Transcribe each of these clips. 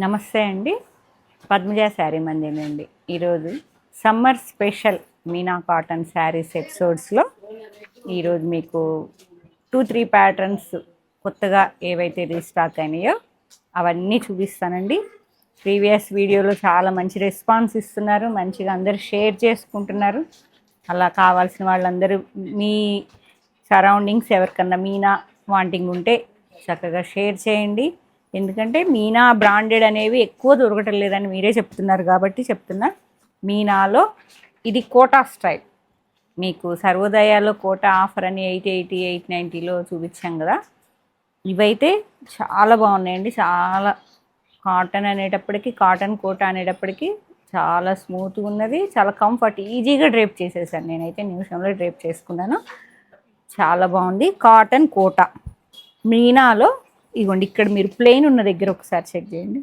నమస్తే అండి. పద్మజ శారీ మందిని అండి. ఈరోజు summer special Meena cotton saris ఎపిసోడ్స్లో ఈరోజు మీకు 2-3 ప్యాటర్న్స్ కొత్తగా ఏవైతే రీస్టాక్ అయినాయో అవన్నీ చూపిస్తానండి. ప్రీవియస్ వీడియోలో చాలా మంచి రెస్పాన్స్ ఇస్తున్నారు, మంచిగా అందరూ షేర్ చేసుకుంటున్నారు. అలా కావాల్సిన వాళ్ళందరూ మీ సరౌండింగ్స్ ఎవరికన్నా మీనా వాంటింగ్ ఉంటే చక్కగా షేర్ చేయండి. ఎందుకంటే మీనా బ్రాండెడ్ అనేవి ఎక్కువ దొరకటం లేదని మీరే చెప్తున్నారు కాబట్టి చెప్తున్నా. మీనాలో ఇది కోటా స్టైల్. మీకు సర్వోదయాలో కోటా ఆఫర్ అని 880 890లో చూపించాం కదా. ఇవైతే చాలా బాగున్నాయండి. చాలా కాటన్ అనేటప్పటికీ, కాటన్ కోటా అనేటప్పటికీ చాలా స్మూత్గా ఉన్నది, చాలా కంఫర్ట్, ఈజీగా డ్రేప్ చేసేసాను. నేనైతే నిమిషంలో డ్రేప్ చేసుకున్నాను. చాలా బాగుంది. కాటన్ కోటా మీనాలో ఇగోండి. ఇక్కడ మీరు ప్లెయిన్ ఉన్న దగ్గర ఒకసారి చెక్ చేయండి.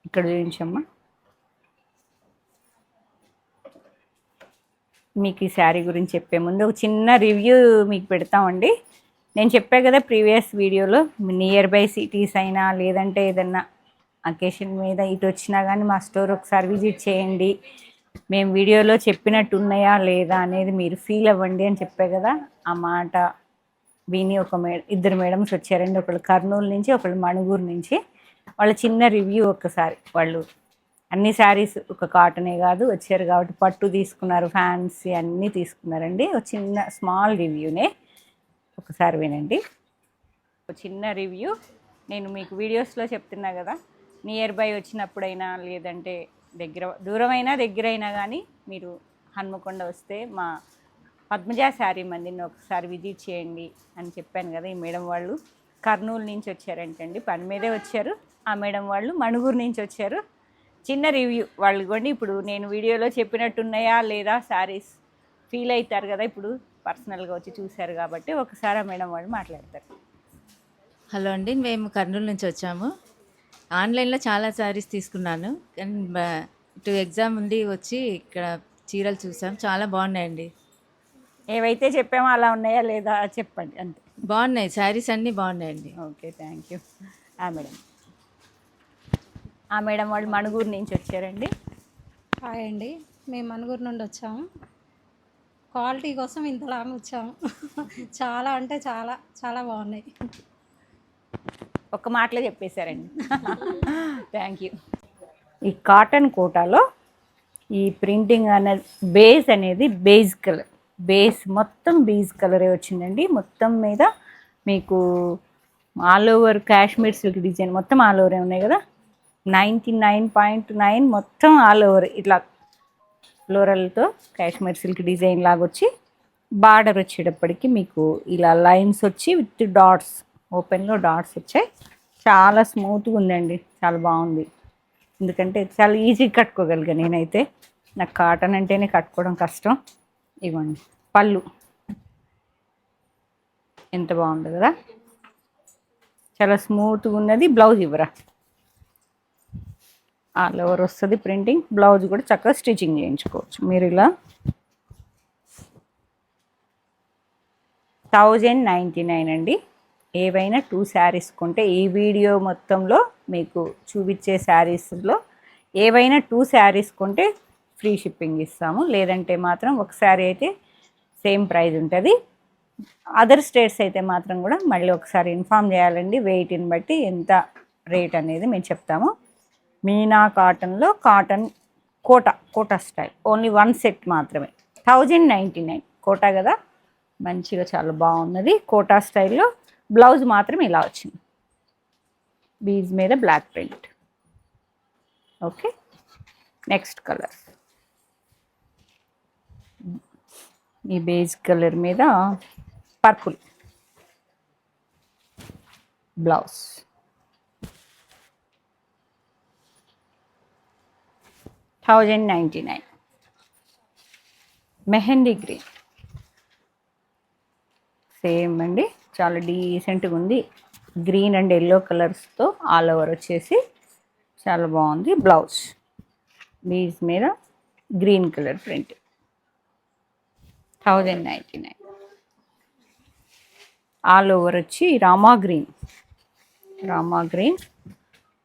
ఇక్కడ చూపించమ్మా. మీకు ఈ శారీ గురించి చెప్పే ముందు ఒక చిన్న రివ్యూ మీకు పెడతామండి. నేను చెప్పా కదా ప్రీవియస్ వీడియోలో, నియర్ బై సిటీస్ అయినా లేదంటే ఏదన్నా అకేషన్ మీద ఇటు వచ్చినా కానీ మా స్టోర్ ఒకసారి విజిట్ చేయండి. మేము వీడియోలో చెప్పినట్టు ఉన్నాయా లేదా అనేది మీరు ఫీల్ అవ్వండి అని చెప్పే కదా. ఆ మాట విని ఇద్దరు మేడమ్స్ వచ్చారండి. ఒకళ్ళు కర్నూలు నుంచి, ఒకళ్ళు మణుగూరు నుంచి. వాళ్ళ చిన్న రివ్యూ ఒకసారి. వాళ్ళు అన్ని శారీస్ ఒక కాటనే కాదు వచ్చారు కాబట్టి పట్టు తీసుకున్నారు, ఫ్యాన్సీ అన్నీ తీసుకున్నారండి. ఒక చిన్న స్మాల్ రివ్యూనే ఒకసారి వినండి. ఒక చిన్న రివ్యూ నేను మీకు వీడియోస్లో చెప్తున్నా కదా. నియర్ బై వచ్చినప్పుడైనా లేదంటే దూరమైనా దగ్గరైనా కానీ మీరు హన్మకొండ వస్తే మా పద్మజ శారీ మందిని ఒకసారి విజిట్ చేయండి అని చెప్పాను కదా. ఈ మేడం వాళ్ళు కర్నూలు నుంచి వచ్చారంటండి, పని మీదే వచ్చారు. ఆ మేడం వాళ్ళు మణుగూరు నుంచి వచ్చారు. చిన్న రివ్యూ వాళ్ళు ఇవ్వండి. ఇప్పుడు నేను వీడియోలో చెప్పినట్టున్నాయా లేదా శారీస్ ఫీల్ అవుతారు కదా, ఇప్పుడు పర్సనల్గా వచ్చి చూశారు కాబట్టి ఒకసారి ఆ మేడం వాళ్ళు మాట్లాడతారు. హలో అండి, మేము కర్నూలు నుంచి వచ్చాము. ఆన్లైన్లో చాలా శారీస్ తీసుకున్నాను, కానీ ఇటు ఎగ్జామ్ ఉండి వచ్చి ఇక్కడ చీరలు చూసాం, చాలా బాగున్నాయండి. ఏవైతే చెప్పామో అలా ఉన్నాయా లేదా చెప్పండి అంతే. బాగున్నాయి, శారీస్ అన్నీ బాగున్నాయండి. Okay, thank you. ఆ మేడం వాళ్ళు మణుగూరు నుంచి వచ్చారండి. హాయ్ అండి, మేము మణుగూరు నుండి వచ్చాము. క్వాలిటీ కోసం ఇంతలా వచ్చాము. చాలా అంటే చాలా చాలా బాగున్నాయి. ఒక మాటలో చెప్పేశారండి. Thank you. ఈ కాటన్ కోటాలో ఈ ప్రింటింగ్ అనేది బేస్ అనేది బేజ్ కలర్, బేస్ మొత్తం బేజ్ కలరే వచ్చిందండి. మొత్తం మీద మీకు all over Kashmir silk design మొత్తం ఆల్ ఓవరే ఉన్నాయి కదా. 99.9 మొత్తం ఆల్ ఓవర్ ఇట్లా ఫ్లోరల్తో కాశ్మీర్ సిల్క్ డిజైన్ లాగా వచ్చి, బార్డర్ వచ్చేటప్పటికి మీకు ఇలా లైన్స్ వచ్చి విత్ డాట్స్, ఓపెన్లో డాట్స్ వచ్చాయి. చాలా స్మూత్గా ఉందండి, చాలా బాగుంది. ఎందుకంటే చాలా ఈజీగా కట్టుకోగలిగా నేనైతే. నాకు కాటన్ అంటేనే కట్టుకోవడం కష్టం. ఇవ్వండి పళ్ళు ఎంత బాగుంది కదా, చాలా స్మూత్గా ఉన్నది. బ్లౌజ్ ఇవ్వరా, ఆల్ ఓవర్ వస్తుంది ప్రింటింగ్. బ్లౌజ్ కూడా చక్కగా స్టిచ్చింగ్ చేయించుకోవచ్చు మీరు. ఇలా 1099 అండి. ఏవైనా 2 శారీస్ కొంటే ఈ వీడియో మొత్తంలో మీకు చూపించే శారీస్లో ఏవైనా 2 శారీస్ కొంటే ఫ్రీ షిప్పింగ్ ఇస్తాము. లేదంటే మాత్రం ఒక శారీ అయితే సేమ్ ప్రైస్ ఉంటుంది. అదర్ స్టేట్స్ అయితే మాత్రం కూడా మళ్ళీ ఒకసారి ఇన్ఫామ్ చేయాలండి. వెయిట్ని బట్టి ఎంత రేట్ అనేది మేము చెప్తాము. మీనా కాటన్లో cotton Kota style only 1 set మాత్రమే 1099. కోటా కదా, మంచిగా చాలా బాగున్నది. కోటా స్టైల్లో బ్లౌజ్ మాత్రం ఇలా వచ్చింది, బీజ్ మీద black print. Okay, next colour ఈ బేజ్ కలర్ మీద purple blouse. 1099. Mehndi green same అండి, చాలా డీసెంట్గా ఉంది. గ్రీన్ అండ్ ఎల్లో కలర్స్తో ఆల్ ఓవర్ వచ్చేసి చాలా బాగుంది. బ్లౌజ్ బీజ్ మీద green colour print. 1099. All over వచ్చి రామా గ్రీన్, రామా గ్రీన్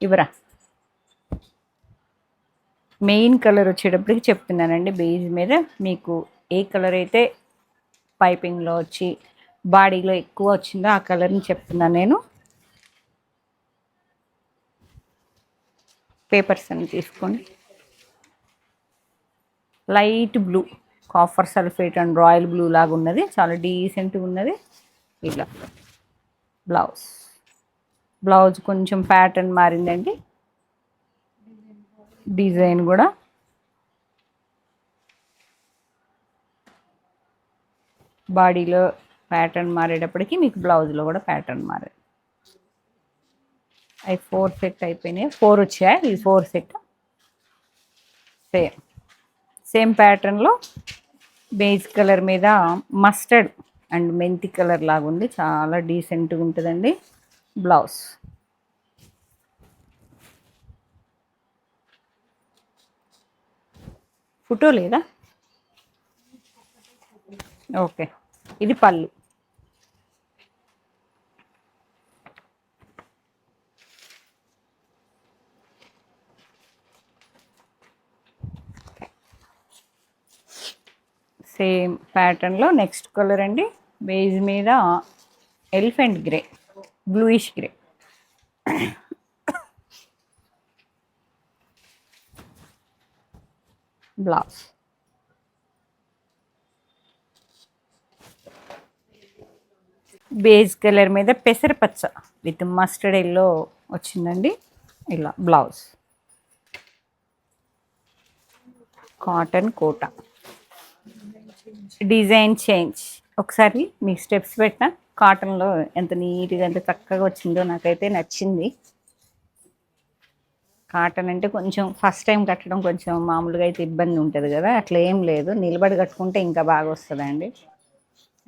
ఇవరా. మెయిన్ కలర్ వచ్చేటప్పటికి చెప్తున్నానండి, బేజ్ మీద మీకు ఏ కలర్ అయితే పైపింగ్లో వచ్చి బాడీలో ఎక్కువ వచ్చిందో ఆ కలర్ని చెప్తున్నాను నేను. పేపర్స్ అని తీసుకోండి. Light blue, copper sulphate and royal blue లాగా ఉన్నది, చాలా డీసెంట్గా ఉన్నది. ఇలా బ్లౌజ్ కొంచెం ప్యాటర్న్ మారిందండి, డిజైన్ కూడా. బాడీలో ప్యాటర్న్ మారేటప్పటికి మీకు బ్లౌజ్లో కూడా ప్యాటర్న్ మారేది. అవి 4 సెట్ అయిపోయినాయి, 4 వచ్చాయి, ఇది 4 సెట్. సేమ్ ప్యాటర్న్లో బేజ్ కలర్ మీద మస్టర్డ్ అండ్ మెంతి కలర్ లాగా ఉంది, చాలా డీసెంట్గా ఉంటుందండి. బ్లౌజ్ ఫోటో లేదా? ఓకే, ఇది పళ్ళు. సేమ్ ప్యాటర్న్లో నెక్స్ట్ కలర్ అండి, బేజ్ మీద elephant grey, bluish grey. Blouse beige colour మీద పెసరపచ్చ విత్ మస్టర్డ్ ఎల్లో వచ్చిందండి. ఇలా బ్లౌజ్ కాటన్ కోట. డిజైన్ చేంజ్ ఒకసారి మీకు స్టెప్స్ పెట్టిన కాటన్లో ఎంత నీట్గా ఎంత చక్కగా వచ్చిందో నాకైతే నచ్చింది. కాటన్ అంటే కొంచెం ఫస్ట్ టైం కట్టడం కొంచెం మామూలుగా అయితే ఇబ్బంది ఉంటుంది కదా, అట్లా ఏం లేదు, నిలబడి కట్టుకుంటే ఇంకా బాగా వస్తుందండి.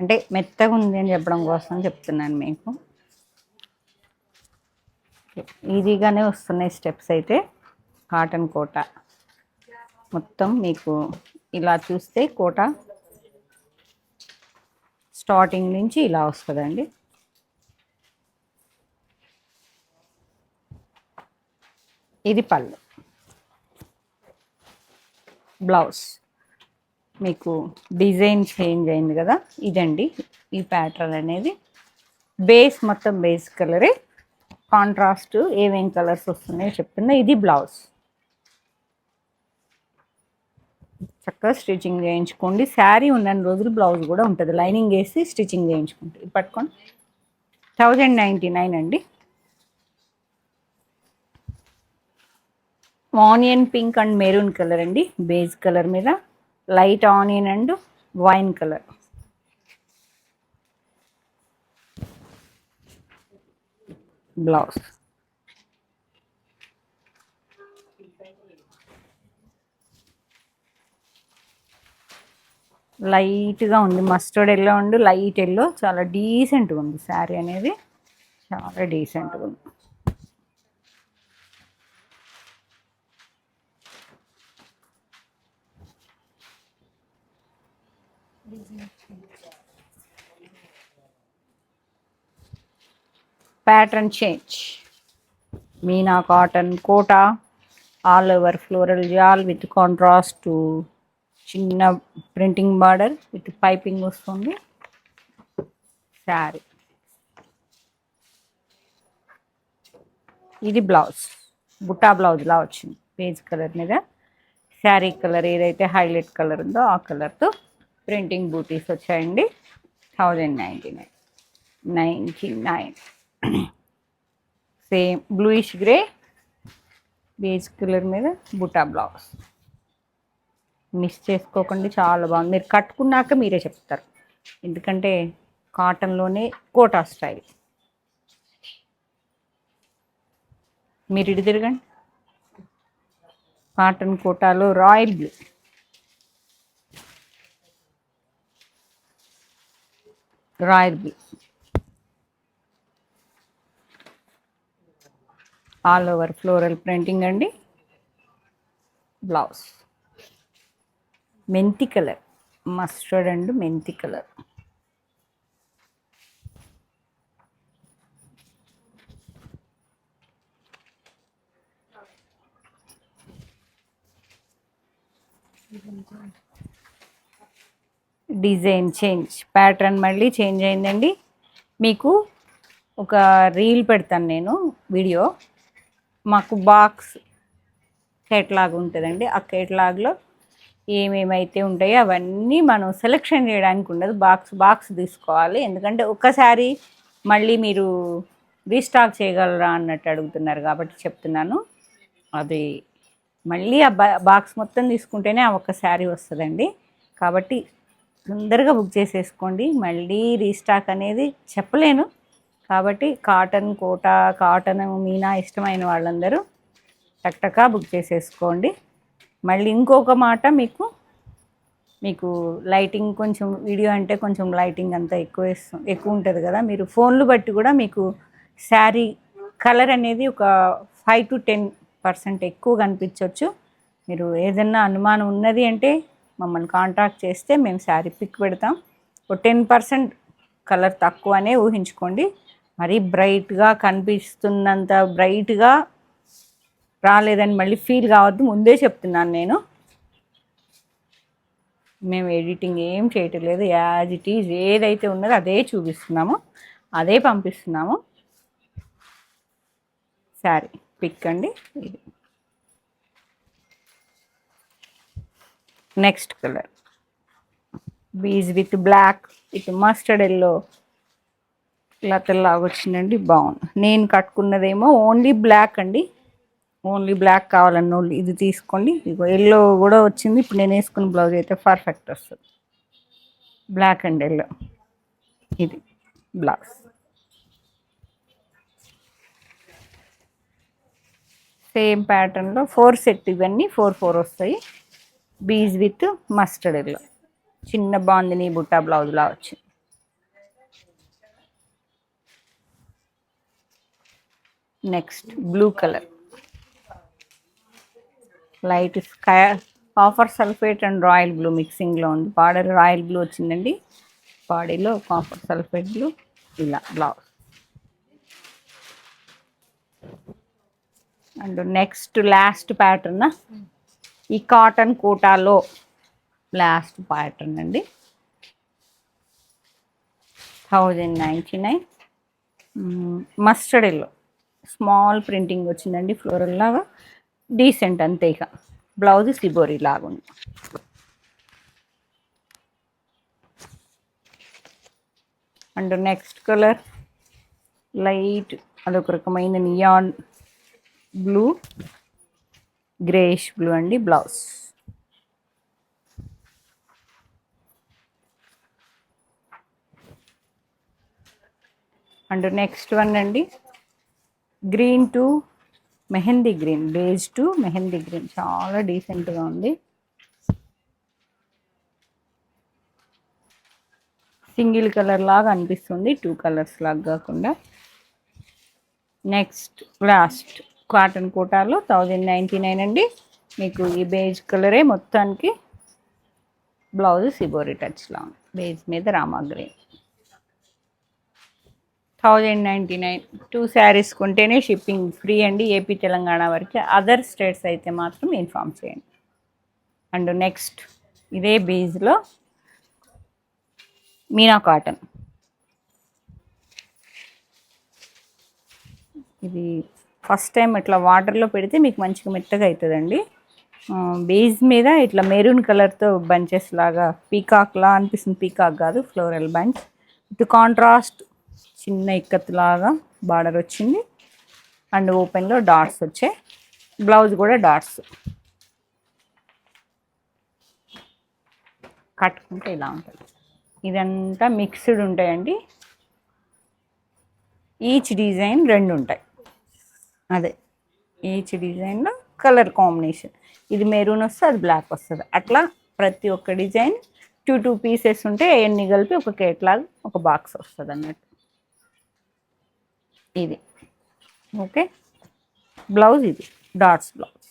అంటే మెత్తగా ఉంది అని చెప్పడం కోసం చెప్తున్నాను మీకు. ఈజీగానే వస్తున్నాయి స్టెప్స్ అయితే. కాటన్ కోట మొత్తం మీకు ఇలా చూస్తే కోట స్టార్టింగ్ నుంచి ఇలా వస్తుందండి. ఇది పళ్ళు. బ్లౌజ్ మీకు డిజైన్ చేంజ్ అయింది కదా, ఇదండి ఈ ప్యాటర్న్ అనేది. బేస్ మొత్తం బేస్ కలరే, కాంట్రాస్ట్ ఏమేం కలర్స్ వస్తున్నాయో చెప్తున్నా. ఇది బ్లౌజ్. చక్కగా స్టిచ్చింగ్ చేయించుకోండి. శారీ ఉన్న రోజులు బ్లౌజ్ కూడా ఉంటుంది, లైనింగ్ వేసి స్టిచ్చింగ్ చేయించుకుంటే. ఇది పట్టుకోండి, 1099 అండి. Onion pink and maroon colour అండి, బేజ్ కలర్ మీద light onion and wine colour. Blouse లైట్గా ఉంది, mustard yellow and light yellow, చాలా డీసెంట్గా ఉంది శారీ అనేది, చాలా డీసెంట్గా ఉంది. Pattern change, Meena cotton Kota, all over floral జాల్ విత్ కాంట్రాస్ట్ చిన్న ప్రింటింగ్ బార్డర్ విత్ పైపింగ్ వస్తుంది. శారీ ఇది బ్లౌజ్, బుట్టా బ్లౌజ్లా వచ్చింది పేజ్ కలర్ మీద. శారీ కలర్ ఏదైతే హైలైట్ కలర్ ఉందో ఆ కలర్తో ప్రింటింగ్ బూటీస్ వచ్చాయండి. 1099. Same bluish grey beige colour మీద బుట్టా బ్లౌజ్. మిస్ చేసుకోకండి, చాలా బాగుంది. మీరు కట్టుకున్నాక మీరే చెప్తారు, ఎందుకంటే కాటన్లోనే కోటా స్టైల్. మీరు ఇటు తిరగండి. కాటన్ కోటాలో royal blue, royal blue all over floral printing అండి. బ్లౌజ్ మెంతి కలర్, మస్టర్డ్ అండ్ మెంతి కలర్. డిజైన్ చేంజ్, ప్యాటర్న్ మళ్ళీ చేంజ్ అయిందండి. మీకు ఒక రీల్ పెడతాను నేను వీడియో. మాకు బాక్స్ కేటలాగ్ ఉంటుందండి. ఆ కేటలాగ్లో ఏమేమైతే ఉంటాయో అవన్నీ మనం సెలెక్షన్ చేయడానికి ఉండదు, బాక్స్ తీసుకోవాలి. ఎందుకంటే ఒక్కసారి మళ్ళీ మీరు రీస్టాక్ చేయగలరా అన్నట్టు అడుగుతున్నారు కాబట్టి చెప్తున్నాను. అది మళ్ళీ ఆ బాక్స్ మొత్తం తీసుకుంటేనే ఆ ఒక్క శారీ వస్తుందండి. కాబట్టి తొందరగా బుక్ చేసేసుకోండి. మళ్ళీ రీస్టాక్ అనేది చెప్పలేను. కాబట్టి కాటన్ కోట, కాటన్ మీనా ఇష్టమైన వాళ్ళందరూ టక్టకా బుక్ చేసేసుకోండి. మళ్ళీ ఇంకొక మాట, మీకు లైటింగ్ కొంచెం, వీడియో అంటే కొంచెం లైటింగ్ అంతా ఎక్కువ ఉంటుంది కదా. మీరు ఫోన్లు బట్టి కూడా మీకు శారీ కలర్ అనేది ఒక 5 to 10% ఎక్కువ కనిపించవచ్చు. మీరు ఏదన్నా అనుమానం ఉన్నది అంటే మమ్మల్ని కాంటాక్ట్ చేస్తే మేము శారీ పిక్ పెడతాం. ఒక 10% కలర్ తక్కువనే ఊహించుకోండి. మరీ బ్రైట్గా కనిపిస్తున్నంత బ్రైట్గా రాలేదని మళ్ళీ ఫీల్ కావద్దు, ముందే చెప్తున్నాను నేను. మేము ఎడిటింగ్ ఏం చేయటం లేదు, యాజ్ ఇట్ ఈజ్ ఏదైతే ఉన్నదో అదే చూపిస్తున్నాము, అదే పంపిస్తున్నాము. శారీ పిక్ అండి ఇది. Next colour beige with black with mustard yellow, ఇలా తెల్లగా వచ్చిందండి, బాగుంది. నేను కట్టుకున్నదేమో ఓన్లీ బ్లాక్ అండి. ఓన్లీ బ్లాక్ కావాలన్న వాళ్ళు ఇది తీసుకోండి. ఇగో ఎల్లో కూడా వచ్చింది. ఇప్పుడు నేను వేసుకున్న బ్లౌజ్ అయితే పర్ఫెక్ట్ వస్తుంది. బ్లాక్ అండ్ ఎల్లో ఇది బ్లౌజ్. సేమ్ ప్యాటర్న్లో 4 సెట్, ఇవన్నీ 4 వస్తాయి. బీజ్ విత్ మస్టర్డ్ ఎల్లో, చిన్న బాందిని బుట్టా బ్లౌజ్లా వచ్చింది. Next blue colour, light sky copper sulphate and royal blue మిక్సింగ్లో ఉంది. బార్డర్ రాయల్ బ్లూ వచ్చిందండి, బాడీలో కాపర్ సల్ఫేట్ బ్లూ, ఇలా blouse. And next last pattern, ఈ కాటన్ కోటాలో లాస్ట్ ప్యాటర్న్ అండి. 1099. మస్టర్డ్ ఎల్లో స్మాల్ ప్రింటింగ్ వచ్చిందండి, ఫ్లోరల్ లాగా, డీసెంట్ అంతే. ఇక బ్లౌజ్ సిబోరి లాగా ఉంది. అండ్ నెక్స్ట్ కలర్ లైట్, అదొక రకమైన నియాన్ బ్లూ, గ్రేష్ బ్లూ అండి బ్లౌజ్. అండ్ నెక్స్ట్ వన్ అండి, green to mehndi green, beige to mehndi green, చాలా డీసెంట్గా ఉంది. సింగిల్ కలర్ లాగా అనిపిస్తుంది, 2 కలర్స్ లాగా కాకుండా. నెక్స్ట్ లాస్ట్ కాటన్ కోటాలో 1099 అండి. మీకు ఈ బేజ్ కలరే మొత్తానికి బ్లౌజ్ సిబోరి టచ్లా ఉంది, బేజ్ మీద రామా గ్రీన్. 1099. 2 శారీస్ కొంటేనే షిప్పింగ్ ఫ్రీ అండి, ఏపీ తెలంగాణ వరకు. అదర్ స్టేట్స్ అయితే మాత్రం ఇన్ఫామ్ చేయండి. అండ్ నెక్స్ట్ ఇదే బేజ్లో మీనా కాటన్, ఇది ఫస్ట్ టైం ఇట్లా వాటర్లో పెడితే మీకు మంచిగా మెత్తగా అవుతుందండి. బేజ్ మీద ఇట్లా మెరూన్ కలర్తో బంచెస్ లాగా, పీకాక్లా అనిపిస్తుంది, పీకాక్ కాదు, ఫ్లోరల్ బంచ్ విత్ కాంట్రాస్ట్ చిన్న ఇక్కత్లాగా బార్డర్ వచ్చింది. అండ్ ఓపెన్లో డాట్స్ వచ్చాయి, బ్లౌజ్ కూడా డాట్స్. కట్టుకుంటే ఇలా ఉంటుంది. ఇదంతా మిక్స్డ్ ఉంటాయండి, ఈచ్ డిజైన్ 2 ఉంటాయి. అదే ఈచ్ డిజైన్లో కలర్ కాంబినేషన్, ఇది మెరూన్ వస్తుంది, అది బ్లాక్ వస్తుంది. అట్లా ప్రతి ఒక్క డిజైన్ 2 పీసెస్ ఉంటే అవన్నీ కలిపి ఒక కేట్లాగా ఒక బాక్స్ వస్తుంది అన్నట్టు. ఇది ఓకే. బ్లౌజ్ ఇది dots blouse.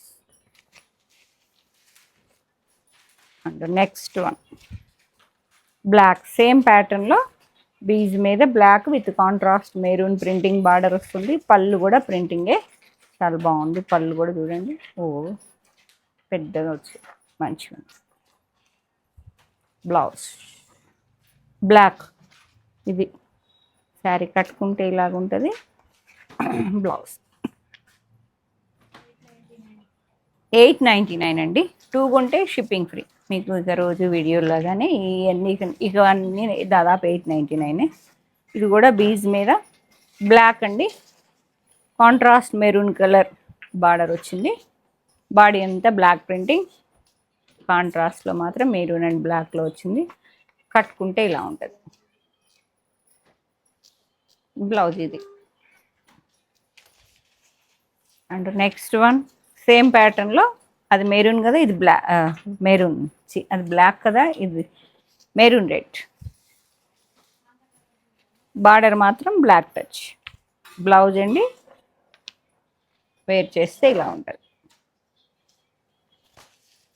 And next one black, same ప్యాటర్న్లో బీజ్ మీద black with contrast maroon printing border వస్తుంది. పళ్ళు కూడా ప్రింటింగే, చాలా బాగుంది. పళ్ళు కూడా చూడండి, ఓ పెద్దగా వచ్చింది, మంచిగా ఉంది. Blouse black. ఇది శారీ కట్టుకుంటే ఇలాగుంటుంది. బ్లౌజ్ 899 అండి. 2 కొంటే షిప్పింగ్ ఫ్రీ. మీకు ఇక రోజు వీడియోలాగానే ఇవన్నీ ఇవన్నీ దాదాపు 899. ఇది కూడా బీజ్ మీద బ్లాక్ అండి. కాంట్రాస్ట్ మెరూన్ కలర్ బార్డర్ వచ్చింది. బాడీ అంతా బ్లాక్ ప్రింటింగ్, కాంట్రాస్ట్లో మాత్రం మెరూన్ అండ్ బ్లాక్లో వచ్చింది. కట్టుకుంటే ఇలా ఉంటుంది. బ్లౌజ్ ఇది. అండ్ నెక్స్ట్ వన్ సేమ్ ప్యాటర్న్లో, అది మెరూన్ కదా, ఇది మెరూన్, అది బ్లాక్ కదా, ఇది మెరూన్ రెడ్. బార్డర్ మాత్రం బ్లాక్ టచ్. బ్లౌజ్ అండి. వేర్ చేస్తే ఇలా ఉంటుంది.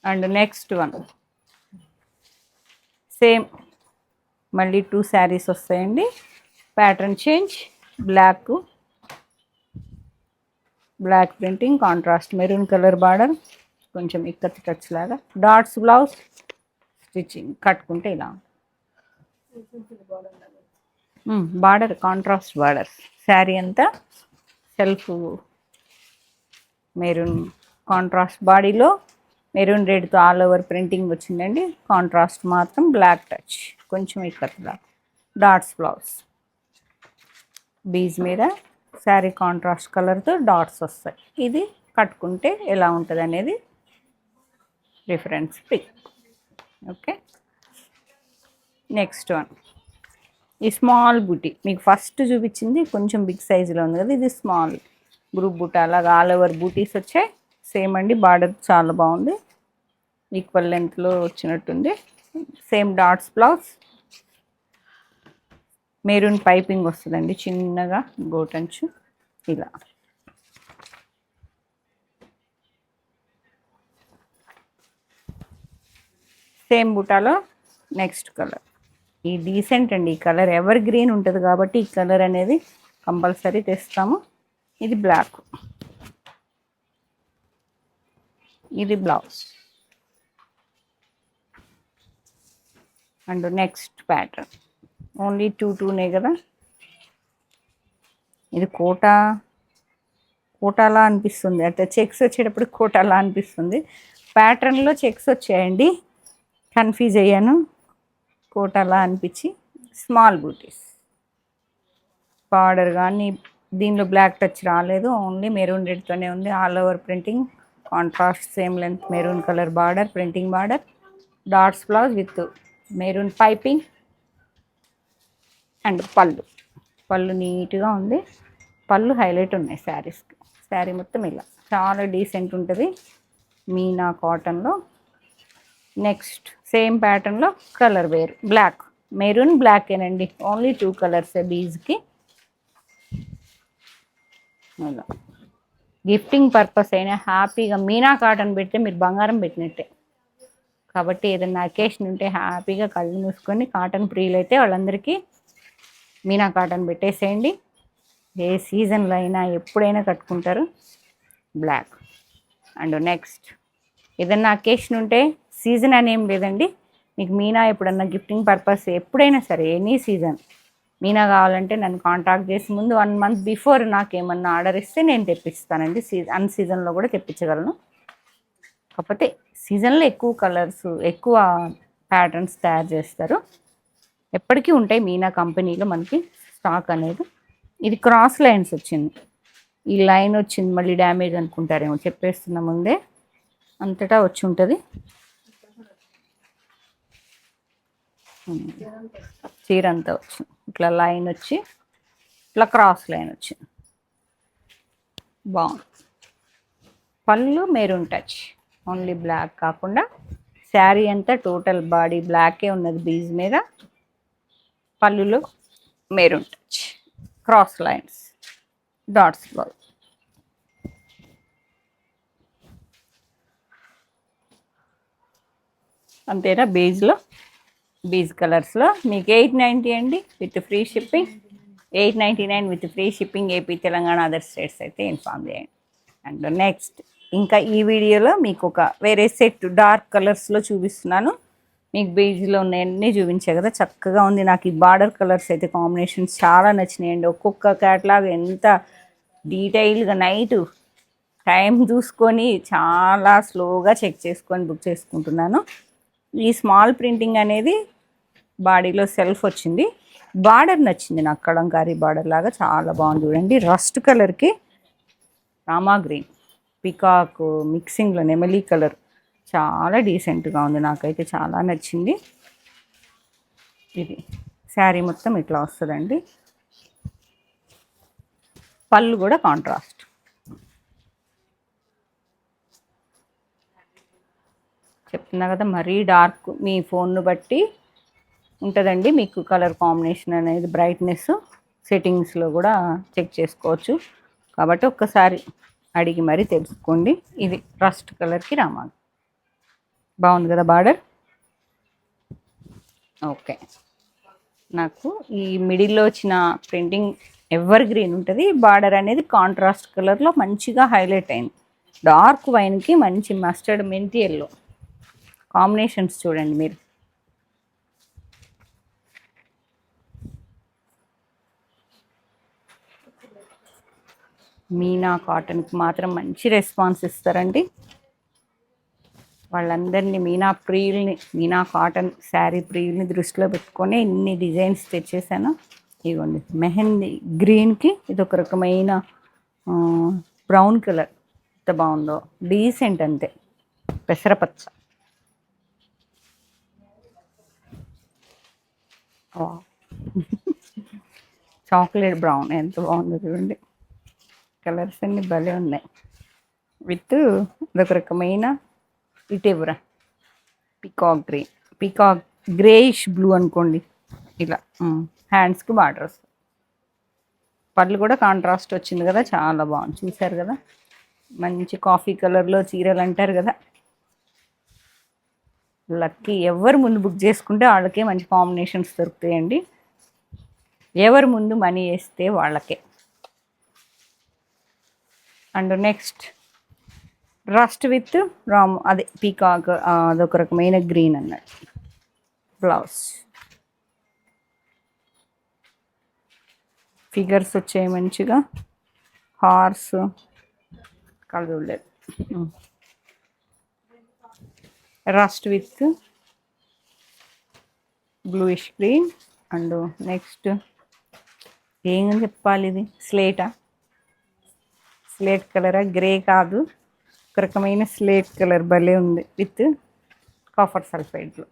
అండ్ నెక్స్ట్ వన్ సేమ్, మళ్ళీ 2 శారీస్ వస్తాయండి. Pattern change. Block printing, contrast maroon colour border, కొంచెం ఇక్కత్ టచ్ లాగా, డాట్స్ బ్లౌజ్, స్టిచ్చింగ్. కట్టుకుంటే ఇలా బార్డర్, కాంట్రాస్ట్ బార్డర్. శారీ అంతా సెల్ఫ్ మెరూన్ కాంట్రాస్ట్, బాడీలో మెరూన్ రెడ్తో ఆల్ ఓవర్ ప్రింటింగ్ వచ్చిందండి. కాంట్రాస్ట్ మాత్రం బ్లాక్ టచ్, కొంచెం ఇక్కత్లా. డాట్స్ బ్లౌజ్, బీజ్ మీద శారీ కాంట్రాస్ట్ కలర్తో డాట్స్ వస్తాయి. ఇది కట్టుకుంటే ఎలా ఉంటుంది అనేది reference pic. Okay, next one ఈ స్మాల్ బుటీ. మీకు ఫస్ట్ చూపించింది కొంచెం బిగ్ సైజులో ఉంది కదా, ఇది స్మాల్ గ్రూప్ బుట్ట. అలాగా ఆల్ ఓవర్ బూటీస్ వచ్చాయి. సేమ్ అండి. బార్డర్ చాలా బాగుంది, ఈక్వల్ లెంత్లో వచ్చినట్టుంది. Same dots blouse, maroon piping వస్తుందండి చిన్నగా, గోటంచు ఇలా. సేమ్ బుటాలో నెక్స్ట్ కలర్. ఈ డీసెంట్ అండి. ఈ కలర్ ఎవర్ గ్రీన్ ఉంటుంది కాబట్టి ఈ కలర్ అనేది కంపల్సరీ తెస్తాము. ఇది బ్లాక్, ఇది blouse. And next pattern only 2 కదా. ఇది కోటాలా అనిపిస్తుంది, అంటే చెక్స్ వచ్చేటప్పుడు కోటాలా అనిపిస్తుంది. ప్యాటర్న్లో చెక్స్ వచ్చాయండి, కన్ఫ్యూజ్ అయ్యాను. కోటాలా అనిపించి స్మాల్ బూటీస్. బార్డర్ కానీ దీనిలో బ్లాక్ టచ్ రాలేదు, ఓన్లీ మెరూన్ రెడ్తోనే ఉంది. All over printing, contrast same length maroon colour border, printing border, dots blouse with maroon piping. And పళ్ళు నీట్గా ఉంది. పళ్ళు హైలైట్ ఉన్నాయి శారీస్కి. శారీ మొత్తం ఇలా చాలా డీసెంట్ ఉంటుంది, మీనా కాటన్లో. నెక్స్ట్ సేమ్ ప్యాటర్న్లో కలర్ వేరు, బ్లాక్ మెరూన్ బ్లాకేనండి. ఓన్లీ 2 కలర్సే బీజ్కి. అలా గిఫ్టింగ్ పర్పస్ అయినా హ్యాపీగా మీనా కాటన్ పెడితే మీరు బంగారం పెట్టినట్టే. కాబట్టి ఏదైనా అకేషన్ ఉంటే హ్యాపీగా కళ్ళు మూసుకొని, కాటన్ ప్రియులు అయితే వాళ్ళందరికీ మీనా కాటన్ పెట్టేసేయండి. ఏ సీజన్లో అయినా ఎప్పుడైనా కట్టుకుంటారు. బ్లాక్. అండ్ నెక్స్ట్ ఏదన్నా అకేషన్ ఉంటే, సీజన్ అని ఏం లేదండి, మీకు మీనా ఎప్పుడన్నా గిఫ్టింగ్ పర్పస్ ఎప్పుడైనా సరే, ఎనీ సీజన్ మీనా కావాలంటే నన్ను కాంటాక్ట్ చేసి ముందు 1 month బిఫోర్ నాకేమన్నా ఆర్డర్ ఇస్తే నేను తెప్పిస్తానండి. అన్ సీజన్లో కూడా తెప్పించగలను. కాకపోతే సీజన్లో ఎక్కువ కలర్స్, ఎక్కువ ప్యాటర్న్స్ తయారు చేస్తారు. ఎప్పటికీ ఉంటాయి మీనా కంపెనీలో మనకి స్టాక్ అనేది. ఇది క్రాస్ లైన్స్ వచ్చింది, ఈ లైన్ వచ్చింది, మళ్ళీ డ్యామేజ్ అనుకుంటారేమో, చెప్పేస్తున్న ముందే. అంతటా వచ్చి ఉంటుంది. చీర అంతా వచ్చింది ఇట్లా లైన్ వచ్చి, ఇట్లా క్రాస్ లైన్ వచ్చింది. బాగుంది. పళ్ళు మెరూన్ టచ్, ఓన్లీ బ్లాక్ కాకుండా శారీ అంతా టోటల్ బాడీ బ్లాకే ఉన్నది బీజ్ మీద. పళ్ళులో maroon touch, cross lines, dots blouse. అంతేనా. బీజ్ కలర్స్లో మీకు 890 అండి with free shipping. 899 with free shipping. AP, Telangana, other states అయితే ఇన్ఫార్మ్ చేయండి. అండ్ నెక్స్ట్ ఇంకా ఈ వీడియోలో మీకు ఒక వేరే సెట్ డార్క్ కలర్స్లో చూపిస్తున్నాను. మీకు బేజ్లో ఉన్నాయన్నీ చూపించా కదా, చక్కగా ఉంది. నాకు ఈ బార్డర్ కలర్స్ అయితే కాంబినేషన్స్ చాలా నచ్చినాయండి. ఒక్కొక్క క్యాట్లాగ్ ఎంత డీటెయిల్గా నైట్ టైం చూసుకొని చాలా స్లోగా చెక్ చేసుకొని బుక్ చేసుకుంటున్నాను. ఈ స్మాల్ ప్రింటింగ్ అనేది బాడీలో సెల్ఫ్ వచ్చింది. బార్డర్ నచ్చింది నాకు, కలంకారీ బార్డర్ లాగా చాలా బాగుంది చూడండి. రస్ట్ కలర్కి రామా గ్రీన్ పికాక్ మిక్సింగ్లో నెమలీ కలర్ చాలా డీసెంట్గా ఉంది, నాకైతే చాలా నచ్చింది. ఇది శారీ మొత్తం ఇట్లా వస్తుందండి. పళ్ళు కూడా కాంట్రాస్ట్. చెప్తున్నా కదా, మరీ డార్క్ మీ ఫోన్ను బట్టి ఉంటుందండి మీకు కలర్ కాంబినేషన్ అనేది. బ్రైట్నెస్ సెట్టింగ్స్లో కూడా చెక్ చేసుకోవచ్చు, కాబట్టి ఒక్కసారి అడిగి మరీ తెలుసుకోండి. ఇది రస్ట్ కలర్కి రామా, బాగుంది కదా బార్డర్. ఓకే, నాకు ఈ మిడిల్లో వచ్చిన ప్రింటింగ్ ఎవర్ గ్రీన్ ఉంటుంది, బార్డర్ అనేది కాంట్రాస్ట్ కలర్లో మంచిగా హైలైట్ అయింది. డార్క్ వైన్కి మంచి మస్టర్డ్ మెంతి ఎల్లో కాంబినేషన్స్ చూడండి మీరు. మీనా కాటన్కి మాత్రం మంచి రెస్పాన్స్ ఇస్తారండి. వాళ్ళందరినీ మీనా కాటన్ శారీ ప్రియుల్ని దృష్టిలో పెట్టుకొని ఇన్ని డిజైన్స్ తెచ్చేసాను. ఇవ్వండి, మెహందీ గ్రీన్కి ఇది ఒక రకమైన బ్రౌన్ కలర్, ఎంత బాగుందో, డీసెంట్ అంతే. పెసరపచ్చ, చాక్లెట్ బ్రౌన్ ఎంత బాగుందో చూడండి. కలర్స్ అన్ని భలే ఉన్నాయి. విత్ ఇదొక రకమైన ఇటెవరా peacock green, peacock greyish blue అనుకోండి. ఇలా హ్యాండ్స్కి బార్డర్ వస్తుంది. పళ్ళు కూడా కాంట్రాస్ట్ వచ్చింది కదా, చాలా బాగుంది. చూసారు కదా, మంచి కాఫీ కలర్లో చీరలు అంటారు కదా, లక్కీ. ఎవరు ముందు బుక్ చేసుకుంటే వాళ్ళకే మంచి కాంబినేషన్స్ దొరుకుతాయండి. ఎవరు ముందు మనీ వేస్తే వాళ్ళకే. And next rust with Ram, అదే పీకాక్, అదొక రకమైన గ్రీన్ అన్నట్టు. బ్లౌజ్ ఫిగర్స్ వచ్చాయి మంచిగా, హార్స్ కళ్ళు చూడలేదు. Rust with bluish green. And next ఏం చెప్పాలి, ఇది స్లేటా, స్లేట్ కలరా, గ్రే కాదు, ఒక రకమైన స్లేట్ కలర్ భలే ఉంది విత్ కాపర్ సల్ఫైడ్లో.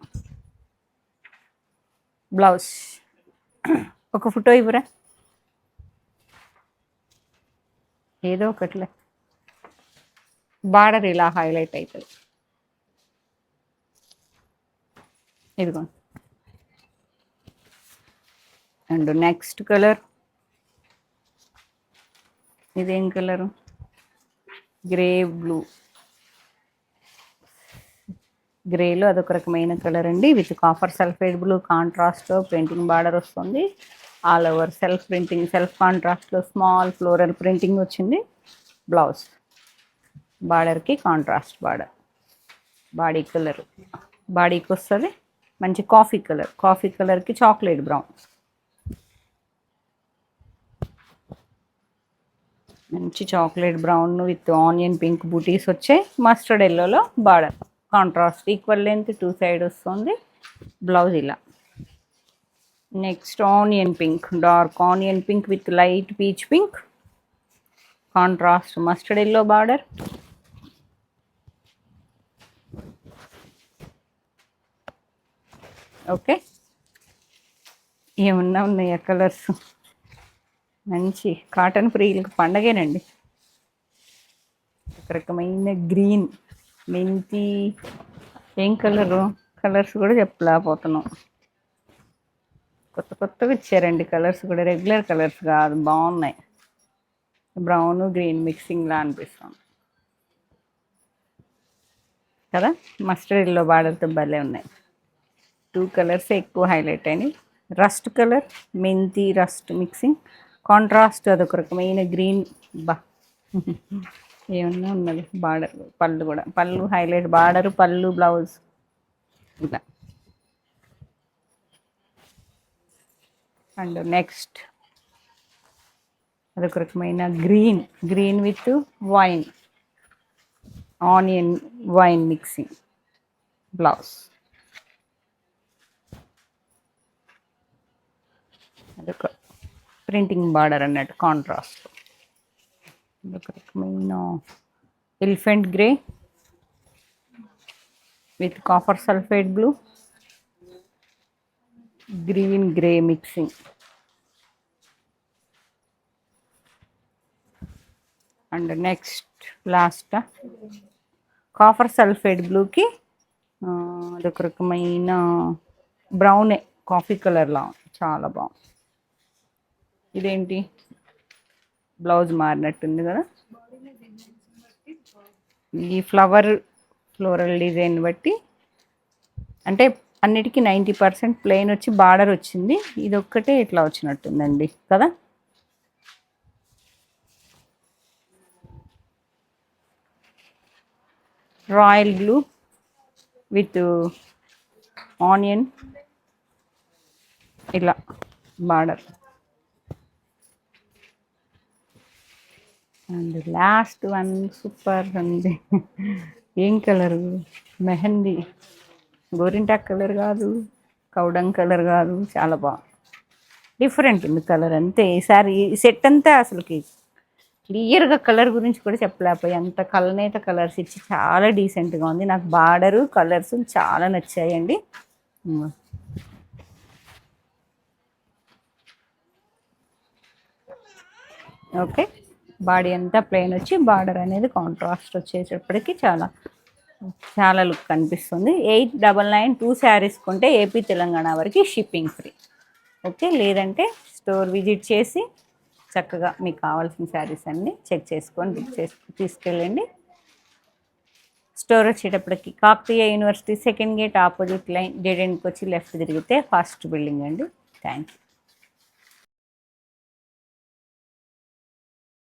బ్లౌజ్ ఒక ఫోటో ఇవ్వరా, ఏదో ఒకట్లే. బార్డర్ ఇలా హైలైట్ అవుతుంది, ఇదిగోండి. అండ్ నెక్స్ట్ కలర్, ఇదేం కలరు, గ్రే బ్లూ, గ్రేలో అదొక రకమైన కలర్ అండి. With copper sulphide blue contrast printing border వస్తుంది. All over self printing, self కాంట్రాస్ట్లో స్మాల్ ఫ్లోరల్ ప్రింటింగ్ వచ్చింది. బ్లౌజ్ బార్డర్కి కాంట్రాస్ట్ బార్డర్. బాడీ కలర్, బాడీకి వస్తుంది మంచి కాఫీ కలర్, కాఫీ కలర్కి చాక్లెట్ బ్రౌన్, మంచి chocolate brown with onion pink బూటీస్ వచ్చాయి. మస్టర్డ్ ఎల్లోలో border contrast, equal length two side వస్తుంది. బ్లౌజ్ ఇలా. Next onion pink, dark onion pink with light peach pink contrast mustard yellow border. Okay, ఏమన్నా ఉన్నాయా colours? మంచి cotton ప్రియులకు పండగేనండి. ఒక రకమైన గ్రీన్, మెంతి, ఏం కలరు, కలర్స్ కూడా చెప్పలేకపోతున్నాం. కొత్త కొత్తగా ఇచ్చారండి కలర్స్ కూడా, రెగ్యులర్ కలర్స్ కాదు, బాగున్నాయి. బ్రౌన్ గ్రీన్ మిక్సింగ్లా అనిపిస్తుంది కదా. మస్టర్డ్ ఎల్లో బార్డర్తో భలే ఉన్నాయి. టూ కలర్స్ ఎక్కువ హైలైట్ అయినాయి. రస్ట్ కలర్, మెంతి రస్ట్ మిక్సింగ్ కాంట్రాస్ట్, అదొక రకమైన గ్రీన్. బా ఏమన్నా ఉన్నది. బార్డర్ పళ్ళు కూడా, పళ్ళు హైలైట్, బార్డర్ పళ్ళు బ్లౌజ్ ఇలా అండ్ నెక్స్ట్ అదొక రకమైన green with wine, onion wine mixing blouse. అదొక ప్రింటింగ్ బార్డర్ అన్నట్టు కాంట్రాస్ట్. అదొక రకమైన elephant grey with copper sulphate blue, green grey mixing. And next last copper sulphate బ్లూకి అదొక రకమైన బ్రౌనే, కాఫీ కలర్లా చాలా బాగుంది. ఇదేంటి బ్లౌజ్ మారినట్టుంది కదా. ఈ ఫ్లోరల్ డిజైన్ బట్టి అంటే అన్నిటికీ 90% ప్లెయిన్ వచ్చి బార్డర్ వచ్చింది, ఇది ఒక్కటే ఇట్లా వచ్చినట్టుందండి కదా. రాయల్ బ్లూ విత్ ఆనియన్ ఇలా border. And last one super ఉంది. ఏం కలరు? మెహందీ, గోరింటాక్ కలర్ కాదు, కౌడంగ్ కలర్ కాదు, చాలా బాగుంది. డిఫరెంట్ ఉంది కలర్ అంతే. ఈసారి ఈ సెట్ అంతా అసలుకి క్లియర్గా కలర్ గురించి కూడా చెప్పలేకపోయి, అంత కలనేత కలర్స్ ఇచ్చి చాలా డీసెంట్గా ఉంది. నాకు బార్డరు కలర్స్ చాలా నచ్చాయండి. ఓకే, బాడీ అంతా ప్లెయిన్ వచ్చి బార్డర్ అనేది కాంట్రాస్ట్ వచ్చేటప్పటికి చాలా లుక్ కనిపిస్తుంది. 899 2 శారీస్ కొంటే ఏపీ తెలంగాణ వరకు షిప్పింగ్ ఫ్రీ. ఓకే, లేదంటే స్టోర్ విజిట్ చేసి చక్కగా మీకు కావాల్సిన శారీస్ అన్నీ చెక్ చేసుకొని బుక్ చేసి తీసుకెళ్ళండి. స్టోర్ వచ్చేటప్పటికి Kakatiya university second gate opposite line dead ఎండ్కి వచ్చి లెఫ్ట్ తిరిగితే ఫస్ట్ బిల్డింగ్ అండి. Thank you.